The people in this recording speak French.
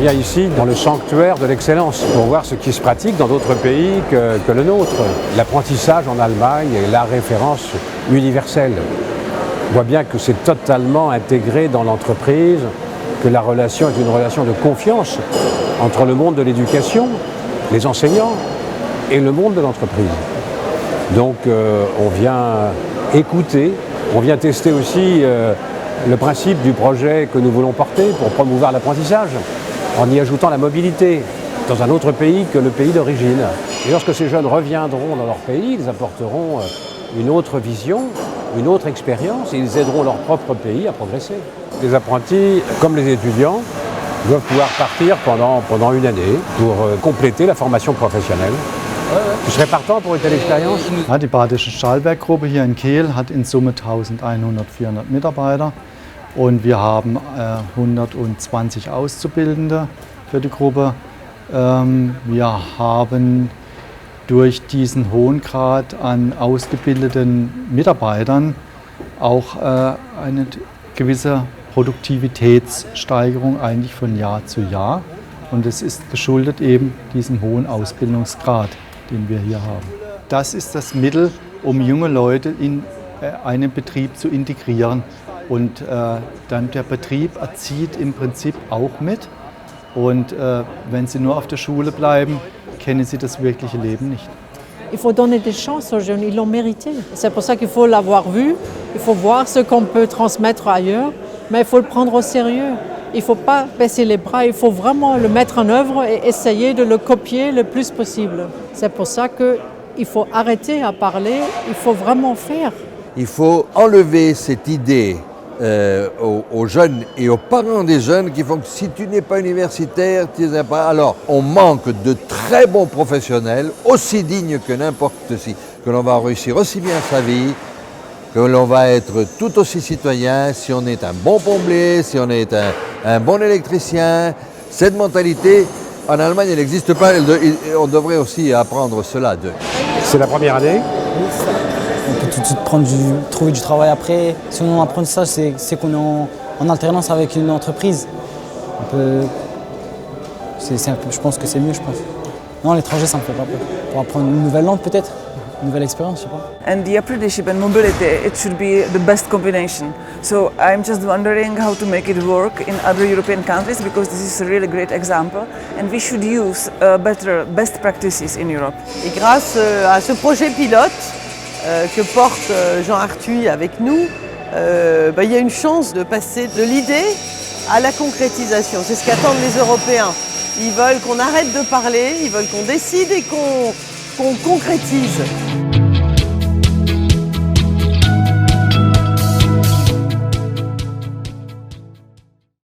vient ici dans le sanctuaire de l'excellence pour voir ce qui se pratique dans d'autres pays que le nôtre. L'apprentissage en Allemagne est la référence universelle. On voit bien que c'est totalement intégré dans l'entreprise, que la relation est une relation de confiance entre le monde de l'éducation, les enseignants et le monde de l'entreprise. Donc on vient écouter, on vient tester aussi le principe du projet que nous voulons porter pour promouvoir l'apprentissage, en y ajoutant la mobilité dans un autre pays que le pays d'origine. Et lorsque ces jeunes reviendront dans leur pays, ils apporteront une autre vision, une autre expérience et ils aideront leur propre pays à progresser. Les apprentis, comme les étudiants, doivent pouvoir partir pendant une année pour compléter la formation professionnelle. Tu serais partant pour une telle expérience? Ja, die Badische Stahlwerkgruppe hier in Kehl hat in Summe 1100-400 Mitarbeiter und wir haben 120 Auszubildende für die Gruppe. Wir haben durch diesen hohen Grad an ausgebildeten Mitarbeitern auch eine gewisse Produktivitätssteigerung eigentlich von Jahr zu Jahr. Und es ist geschuldet eben diesem hohen Ausbildungsgrad, den wir hier haben. Das ist das Mittel, um junge Leute in einen Betrieb zu integrieren. Und dann der Betrieb erzieht im Prinzip auch mit. Und wenn sie nur auf der Schule bleiben, kennen sie das wirkliche Leben nicht. Il faut donner des chances aux jeunes, ils l'ont mérité. C'est pour ça qu'il faut l'avoir vu, il faut voir ce qu'on peut transmettre ailleurs, mais il faut le prendre au sérieux. Il ne faut pas baisser les bras, il faut vraiment le mettre en œuvre et essayer de le copier le plus possible. C'est pour ça qu'il faut arrêter à parler, il faut vraiment faire. Il faut enlever cette idée aux jeunes et aux parents des jeunes qui font que si tu n'es pas universitaire, tu n'es pas. Alors, on manque de très bons professionnels, aussi dignes que n'importe qui, que l'on va réussir aussi bien sa vie, que l'on va être tout aussi citoyen si on est un bon plombier, si on est un bon électricien. Cette mentalité, en Allemagne, elle n'existe pas. On devrait aussi apprendre cela d'eux. C'est la première année? On peut tout de suite trouver du travail après. Si on apprend ça, c'est qu'on est en alternance avec une entreprise. Je pense que c'est mieux, je pense. Non, l'étranger, ça me fait pas peur. Pour apprendre une nouvelle langue peut-être, une nouvelle expérience, je sais pas. And the apprenticeship and mobility, it should be the best combination. So I'm just wondering how to make it work in other European countries because this is a really great example and we should use best practices in Europe. Et grâce à ce projet pilote que porte Jean Arthuis avec nous, il y a une chance de passer de l'idée à la concrétisation. C'est ce qu'attendent les Européens. Ils veulent qu'on arrête de parler, ils veulent qu'on décide et qu'on concrétise.